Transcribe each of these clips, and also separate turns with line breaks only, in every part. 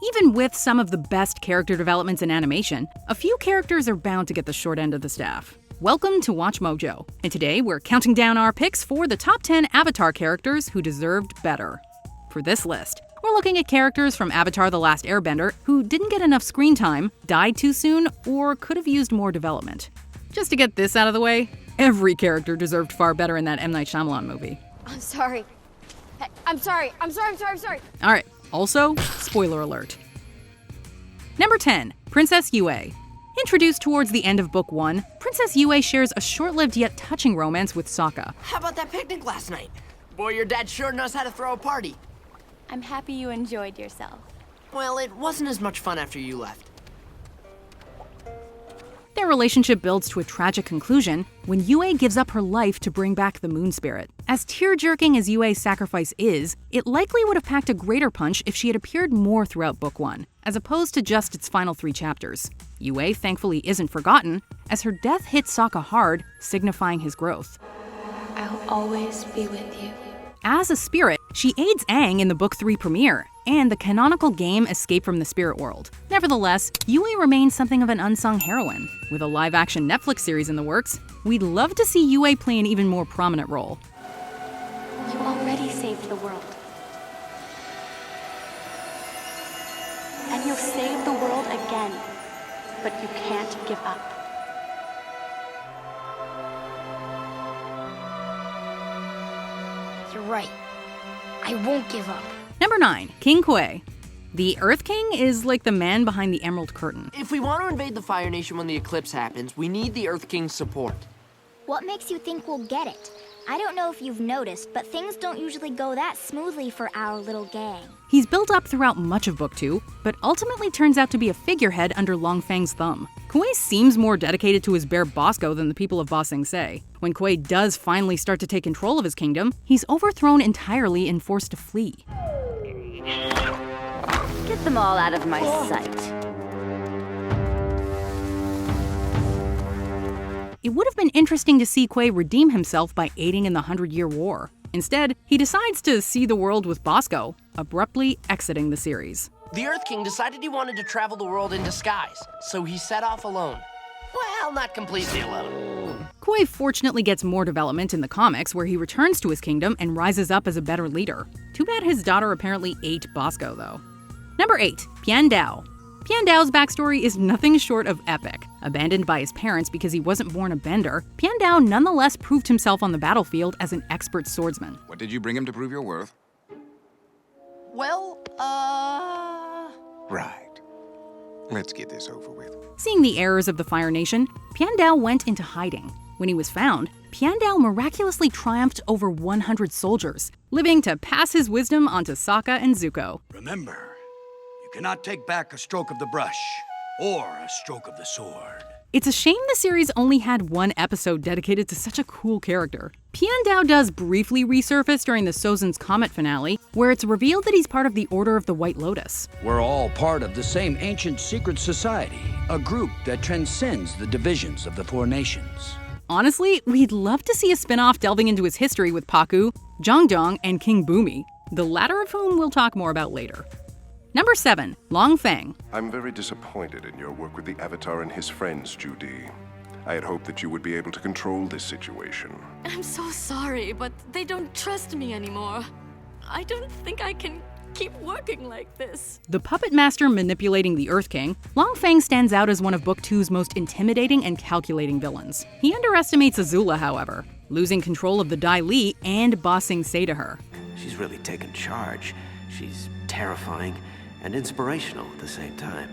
Even with some of the best character developments in animation, a few characters are bound to get the short end of the staff. Welcome to WatchMojo, and today we're counting down our picks for the top 10 Avatar characters who deserved better. For this list, we're looking at characters from Avatar: The Last Airbender who didn't get enough screen time, died too soon, or could have used more development. Just to get this out of the way, every character deserved far better in that M. Night Shyamalan movie.
I'm sorry. I'm sorry.
Alright, also, spoiler alert. Number 10, Princess Yue. Introduced towards the end of Book 1, Princess Yue shares a short-lived yet touching romance with Sokka.
How about that picnic last night? Boy, your dad sure knows how to throw a party.
I'm happy you enjoyed yourself.
Well, it wasn't as much fun after you left.
Their relationship builds to a tragic conclusion when Yue gives up her life to bring back the moon spirit. As tear-jerking as Yue's sacrifice is, it likely would have packed a greater punch if she had appeared more throughout Book 1, as opposed to just its final 3 chapters. Yue thankfully isn't forgotten, as her death hit Sokka hard, signifying his growth.
I'll always be with you.
As a spirit, she aids Aang in the Book 3 premiere, and the canonical game Escape from the Spirit World. Nevertheless, Yue remains something of an unsung heroine. With a live-action Netflix series in the works, we'd love to see Yue play an even more prominent role.
You already saved the world. And you'll save the world again. But you can't give up.
You're right. I won't give up.
Number 9, King Kui. The Earth King is like the man behind the Emerald Curtain.
If we want to invade the Fire Nation when the eclipse happens, we need the Earth King's support.
What makes you think we'll get it? I don't know if you've noticed, but things don't usually go that smoothly for our little gang.
He's built up throughout much of Book 2, but ultimately turns out to be a figurehead under Longfang's thumb. Kui seems more dedicated to his bear Bosco than the people of Ba Sing Se. When Kui does finally start to take control of his kingdom, he's overthrown entirely and forced to flee.
Get them all out of my sight.
It would have been interesting to see Kui redeem himself by aiding in the 100-Year War. Instead, he decides to see the world with Bosco, abruptly exiting the series.
The Earth King decided he wanted to travel the world in disguise, so he set off alone. Well, not completely alone.
Kui fortunately gets more development in the comics, where he returns to his kingdom and rises up as a better leader. Too bad his daughter apparently ate Bosco, though. Number 8, Piandao. Piandao's backstory is nothing short of epic. Abandoned by his parents because he wasn't born a bender, Piandao nonetheless proved himself on the battlefield as an expert swordsman.
What did you bring him to prove your worth?
Well,
Right. Let's get this over with.
Seeing the errors of the Fire Nation, Piandao went into hiding. When he was found, Piandao miraculously triumphed over 100 soldiers, living to pass his wisdom onto Sokka and Zuko.
Remember, you cannot take back a stroke of the brush or a stroke of the sword.
It's a shame the series only had one episode dedicated to such a cool character. Piandao does briefly resurface during the Sozin's Comet finale, where it's revealed that he's part of the Order of the White Lotus.
We're all part of the same ancient secret society, a group that transcends the divisions of the 4 nations.
Honestly, we'd love to see a spin-off delving into his history with Pakku, Zhongdong, and King Boomi, the latter of whom we'll talk more about later. Number 7, Long Feng.
I'm very disappointed in your work with the Avatar and his friends, Judy. I had hoped that you would be able to control this situation.
I'm so sorry, but they don't trust me anymore. I don't think I can keep working like this.
The puppet master manipulating the Earth King, Long Feng stands out as one of Book 2's most intimidating and calculating villains. He underestimates Azula, however, losing control of the Dai Li and Ba Sing Se to her.
She's really taken charge. She's terrifying and inspirational at the same time.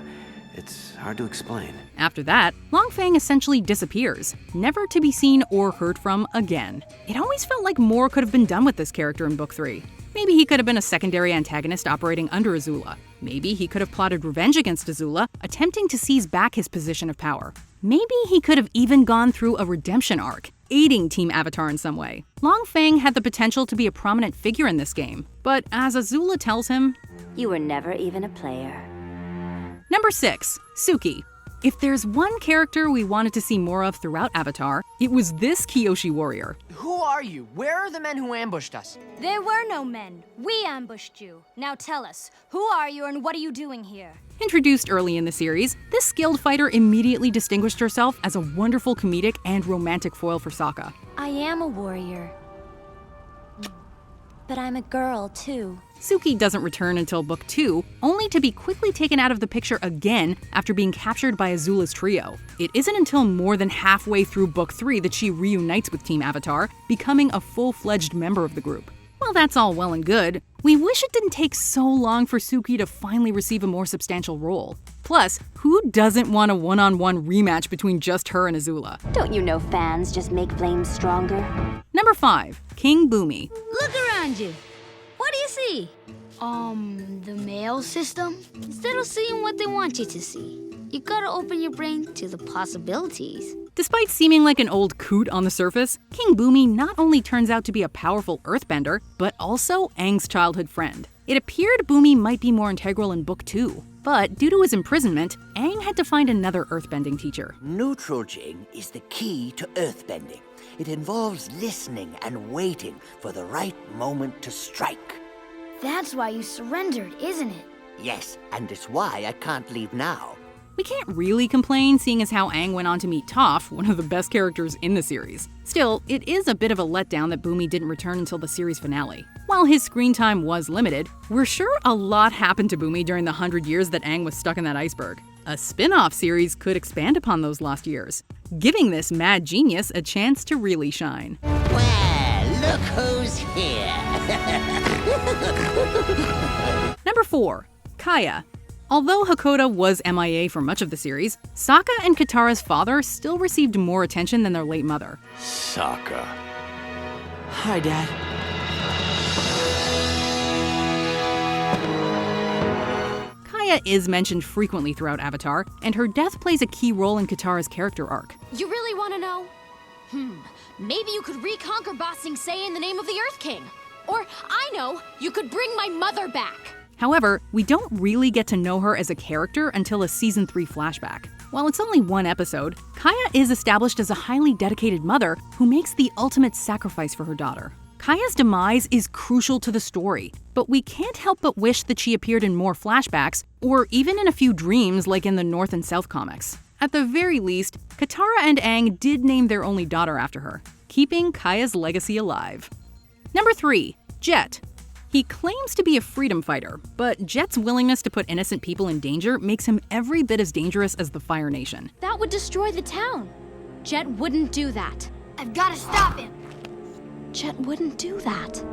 It's hard to explain.
After that, Long Feng essentially disappears, never to be seen or heard from again. It always felt like more could have been done with this character in Book 3. Maybe he could have been a secondary antagonist operating under Azula. Maybe he could have plotted revenge against Azula, attempting to seize back his position of power. Maybe he could have even gone through a redemption arc, aiding Team Avatar in some way. Long Feng had the potential to be a prominent figure in this game, but as Azula tells him,
You were never even a player.
Number 6, Suki. If there's one character we wanted to see more of throughout Avatar, it was this Kyoshi warrior.
Who are you? Where are the men who ambushed us?
There were no men. We ambushed you. Now tell us, who are you and what are you doing here?
Introduced early in the series, this skilled fighter immediately distinguished herself as a wonderful comedic and romantic foil for Sokka.
I am a warrior. But I'm a girl, too.
Suki doesn't return until Book 2, only to be quickly taken out of the picture again after being captured by Azula's trio. It isn't until more than halfway through Book 3 that she reunites with Team Avatar, becoming a full-fledged member of the group. While that's all well and good, we wish it didn't take so long for Suki to finally receive a more substantial role. Plus, who doesn't want a one-on-one rematch between just her and Azula?
Don't you know fans just make flames stronger?
Number 5. King Bumi.
Look around you. What do you see? The mail system? Instead of seeing what they want you to see, you gotta open your brain to the possibilities.
Despite seeming like an old coot on the surface, King Bumi not only turns out to be a powerful earthbender, but also Aang's childhood friend. It appeared Bumi might be more integral in Book 2, but due to his imprisonment, Aang had to find another earthbending teacher.
Neutralging is the key to earthbending. It involves listening and waiting for the right moment to strike.
That's why you surrendered, isn't it?
Yes, and it's why I can't leave now.
We can't really complain, seeing as how Aang went on to meet Toph, one of the best characters in the series. Still, it is a bit of a letdown that Bumi didn't return until the series finale. While his screen time was limited, we're sure a lot happened to Bumi during the 100 years that Aang was stuck in that iceberg. A spin-off series could expand upon those lost years, giving this mad genius a chance to really shine.
Well, look who's here.
Number 4. Kaya. Although Hakoda was MIA for much of the series, Sokka and Katara's father still received more attention than their late mother.
Sokka.
Hi, Dad.
Kaya is mentioned frequently throughout Avatar, and her death plays a key role in Katara's character arc.
You really want to know? Maybe you could reconquer Ba Sing Se in the name of the Earth King. Or, I know, you could bring my mother back.
However, we don't really get to know her as a character until a Season 3 flashback. While it's only one episode, Kaya is established as a highly dedicated mother who makes the ultimate sacrifice for her daughter. Kaya's demise is crucial to the story, but we can't help but wish that she appeared in more flashbacks, or even in a few dreams like in the North and South comics. At the very least, Katara and Aang did name their only daughter after her, keeping Kaya's legacy alive. Number 3. Jett. He claims to be a freedom fighter, but Jett's willingness to put innocent people in danger makes him every bit as dangerous as the Fire Nation.
That would destroy the town. Jett wouldn't do that. I've got to stop him. Jett wouldn't do that.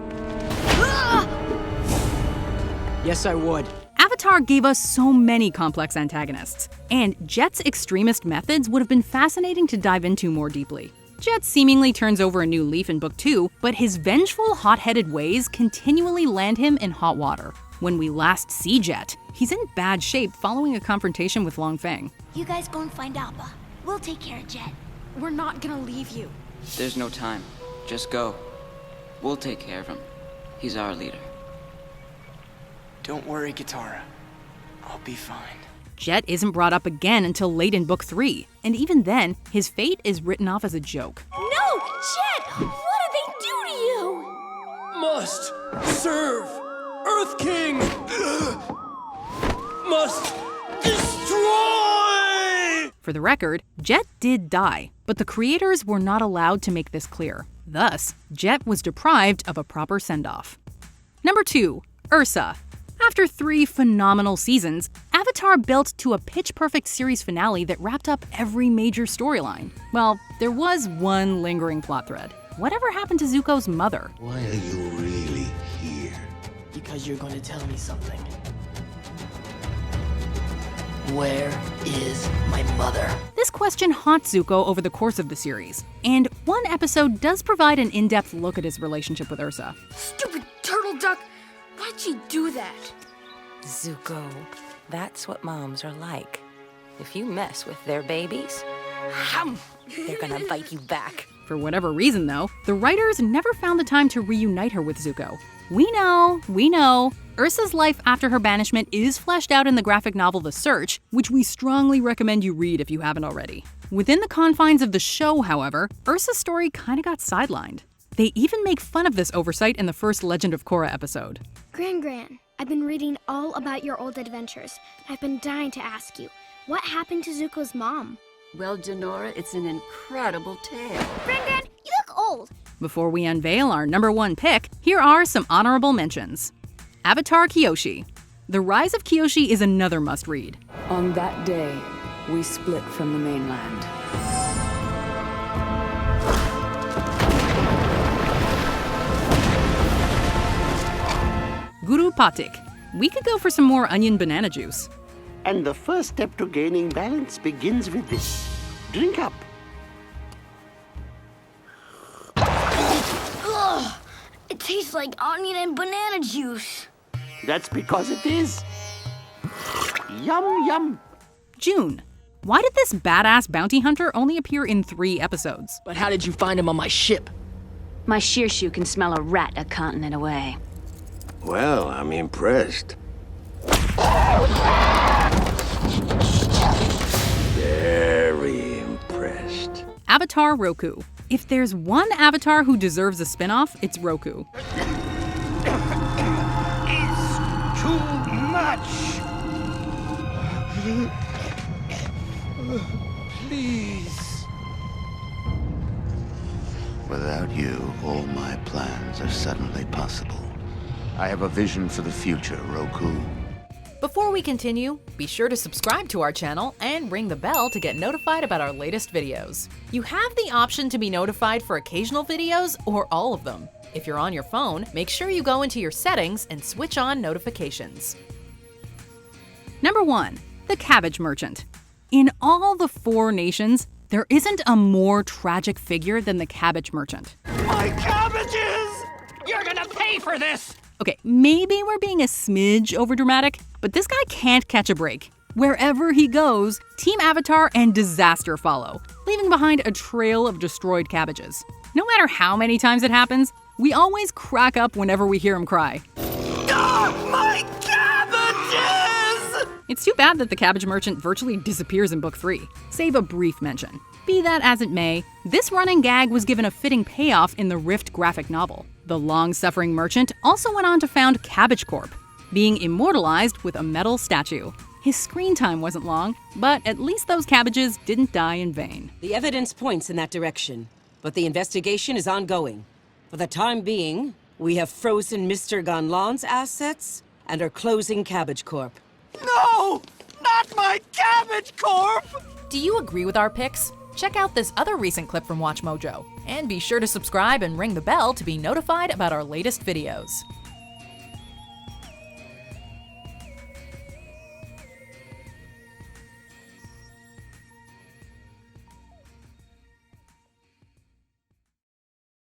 Yes, I would.
Avatar gave us so many complex antagonists, and Jett's extremist methods would have been fascinating to dive into more deeply. Jett seemingly turns over a new leaf in Book 2, but his vengeful, hot-headed ways continually land him in hot water. When we last see Jett, he's in bad shape following a confrontation with Long Feng.
You guys go and find Appa. We'll take care of Jett.
We're not gonna leave you.
There's no time. Just go. We'll take care of him. He's our leader.
Don't worry, Katara. I'll be fine.
Jett isn't brought up again until late in Book 3, and even then, his fate is written off as a joke.
No! Jett! What did they do to you?
Must serve Earth King! Must destroy!
For the record, Jett did die, but the creators were not allowed to make this clear. Thus, Jett was deprived of a proper send-off. Number 2. Ursa. After 3 phenomenal seasons, Avatar built to a pitch-perfect series finale that wrapped up every major storyline. Well, there was one lingering plot thread. Whatever happened to Zuko's mother?
Why are you really here?
Because you're going to tell me something. Where is my mother?
This question haunts Zuko over the course of the series, and one episode does provide an in-depth look at his relationship with Ursa.
Stupid turtle duck! Why'd you do that?
Zuko, that's what moms are like. If you mess with their babies, they're gonna bite you back.
For whatever reason, though, the writers never found the time to reunite her with Zuko. We know, Ursa's life after her banishment is fleshed out in the graphic novel The Search, which we strongly recommend you read if you haven't already. Within the confines of the show, however, Ursa's story kinda got sidelined. They even make fun of this oversight in the first Legend of Korra episode.
Gran, I've been reading all about your old adventures. I've been dying to ask you, what happened to Zuko's mom?
Well, Denora, it's an incredible tale.
Gran, you look old.
Before we unveil our number 1 pick, here are some honorable mentions. Avatar Kyoshi. The Rise of Kyoshi is another must-read.
On that day, we split from the mainland.
Guru Patik. We could go for some more onion banana juice.
And the first step to gaining balance begins with this. Drink up.
Ugh! It tastes like onion and banana juice.
That's because it is. Yum, yum.
June. Why did this badass bounty hunter only appear in 3 episodes?
But how did you find him on my ship?
My shearshoe can smell a rat a continent away.
Well, I'm impressed. Very impressed.
Avatar Roku. If there's one Avatar who deserves a spin-off, it's Roku.
It's too much. Please.
Without you, all my plans are suddenly possible. I have a vision for the future, Roku.
Before we continue, be sure to subscribe to our channel and ring the bell to get notified about our latest videos. You have the option to be notified for occasional videos or all of them. If you're on your phone, make sure you go into your settings and switch on notifications.
Number 1. The Cabbage Merchant. In all the 4 nations, there isn't a more tragic figure than the Cabbage Merchant.
My cabbages! You're gonna pay for this!
Okay, maybe we're being a smidge overdramatic, but this guy can't catch a break. Wherever he goes, Team Avatar and disaster follow, leaving behind a trail of destroyed cabbages. No matter how many times it happens, we always crack up whenever we hear him cry.
Oh, my cabbages!
It's too bad that the Cabbage Merchant virtually disappears in Book 3, save a brief mention. Be that as it may, this running gag was given a fitting payoff in the Rift graphic novel. The long-suffering merchant also went on to found Cabbage Corp, being immortalized with a metal statue. His screen time wasn't long, but at least those cabbages didn't die in vain.
The evidence points in that direction, but the investigation is ongoing. For the time being, we have frozen Mr. Ganlan's assets and are closing Cabbage Corp.
No! Not my Cabbage Corp!
Do you agree with our picks? Check out this other recent clip from WatchMojo, and be sure to subscribe and ring the bell to be notified about our latest videos.